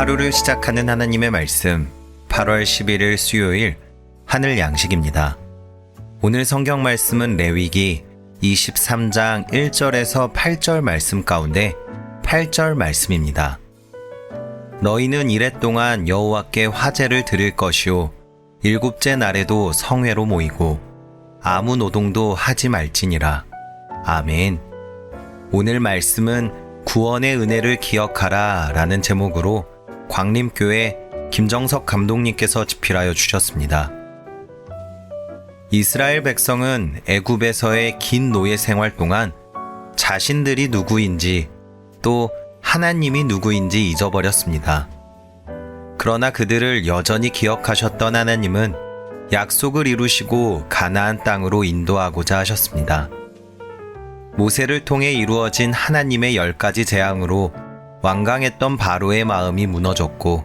하루를 시작하는 하나님의 말씀 8월 11일 수요일 하늘 양식입니다. 오늘 성경 말씀은 레위기 23장 1절에서 8절 말씀 가운데 8절 말씀입니다. 너희는 이랫 동안 여호와께 화제를 드릴 것이요 일곱째 날에도 성회로 모이고 아무 노동도 하지 말지니라. 아멘. 오늘 말씀은 구원의 은혜를 기억하라 라는 제목으로 광림교회 김정석 감독님께서 집필하여 주셨습니다. 이스라엘 백성은 애굽에서의 긴 노예 생활 동안 자신들이 누구인지 또 하나님이 누구인지 잊어버렸습니다. 그러나 그들을 여전히 기억하셨던 하나님은 약속을 이루시고 가나안 땅으로 인도하고자 하셨습니다. 모세를 통해 이루어진 하나님의 10가지 재앙으로 완강했던 바로의 마음이 무너졌고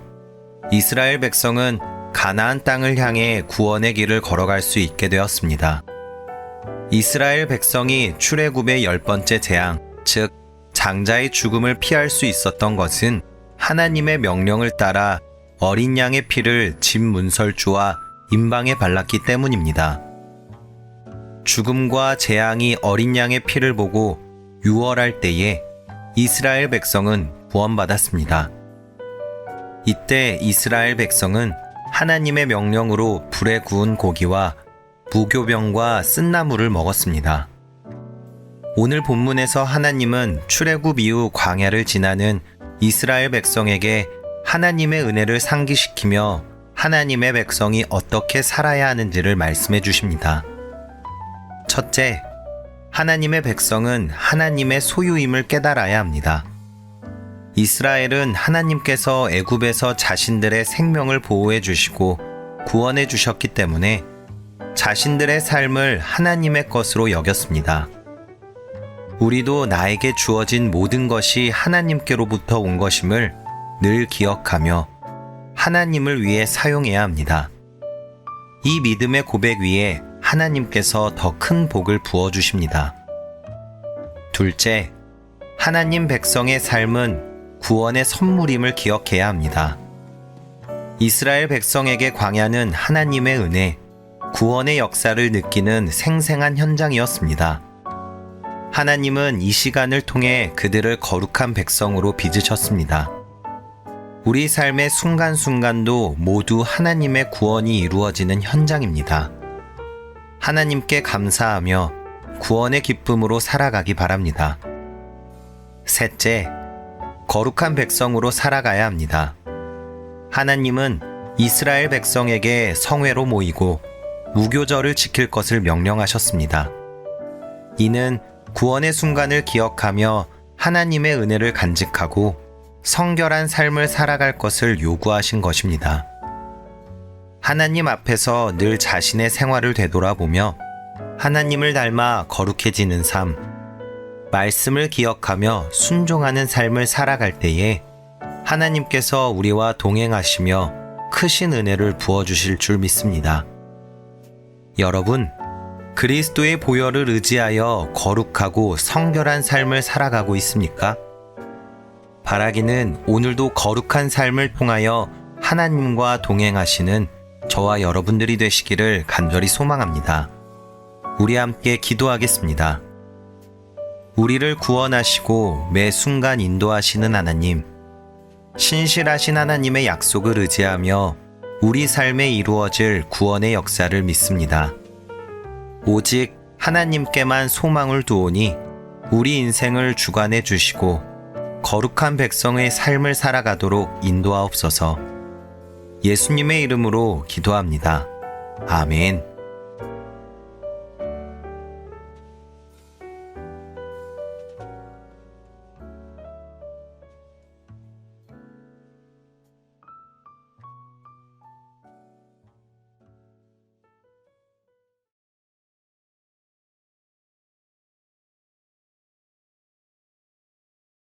이스라엘 백성은 가나안 땅을 향해 구원의 길을 걸어갈 수 있게 되었습니다. 이스라엘 백성이 출애굽의 10번째 재앙, 즉 장자의 죽음을 피할 수 있었던 것은 하나님의 명령을 따라 어린 양의 피를 집 문설주와 임방에 발랐기 때문입니다. 죽음과 재앙이 어린 양의 피를 보고 유월할 때에 이스라엘 백성은 구원받았습니다. 이때 이스라엘 백성은 하나님의 명령으로 불에 구운 고기와 무교병과 쓴나물을 먹었습니다. 오늘 본문에서 하나님은 출애굽 이후 광야를 지나는 이스라엘 백성에게 하나님의 은혜를 상기시키며 하나님의 백성이 어떻게 살아야 하는지를 말씀해 주십니다. 첫째, 하나님의 백성은 하나님의 소유임을 깨달아야 합니다. 이스라엘은 하나님께서 애굽에서 자신들의 생명을 보호해 주시고 구원해 주셨기 때문에 자신들의 삶을 하나님의 것으로 여겼습니다. 우리도 나에게 주어진 모든 것이 하나님께로부터 온 것임을 늘 기억하며 하나님을 위해 사용해야 합니다. 이 믿음의 고백 위에 하나님께서 더 큰 복을 부어주십니다. 둘째, 하나님 백성의 삶은 구원의 선물임을 기억해야 합니다. 이스라엘 백성에게 광야는 하나님의 은혜, 구원의 역사를 느끼는 생생한 현장이었습니다. 하나님은 이 시간을 통해 그들을 거룩한 백성으로 빚으셨습니다. 우리 삶의 순간순간도 모두 하나님의 구원이 이루어지는 현장입니다. 하나님께 감사하며 구원의 기쁨으로 살아가기 바랍니다. 셋째, 거룩한 백성으로 살아가야 합니다. 하나님은 이스라엘 백성에게 성회로 모이고 무교절을 지킬 것을 명령하셨습니다. 이는 구원의 순간을 기억하며 하나님의 은혜를 간직하고 성결한 삶을 살아갈 것을 요구하신 것입니다. 하나님 앞에서 늘 자신의 생활을 되돌아보며 하나님을 닮아 거룩해지는 삶, 말씀을 기억하며 순종하는 삶을 살아갈 때에 하나님께서 우리와 동행하시며 크신 은혜를 부어주실 줄 믿습니다. 여러분, 그리스도의 보혈을 의지하여 거룩하고 성결한 삶을 살아가고 있습니까? 바라기는 오늘도 거룩한 삶을 통하여 하나님과 동행하시는 저와 여러분들이 되시기를 간절히 소망합니다. 우리 함께 기도하겠습니다. 우리를 구원하시고 매 순간 인도하시는 하나님, 신실하신 하나님의 약속을 의지하며 우리 삶에 이루어질 구원의 역사를 믿습니다. 오직 하나님께만 소망을 두오니 우리 인생을 주관해 주시고 거룩한 백성의 삶을 살아가도록 인도하옵소서. 예수님의 이름으로 기도합니다. 아멘.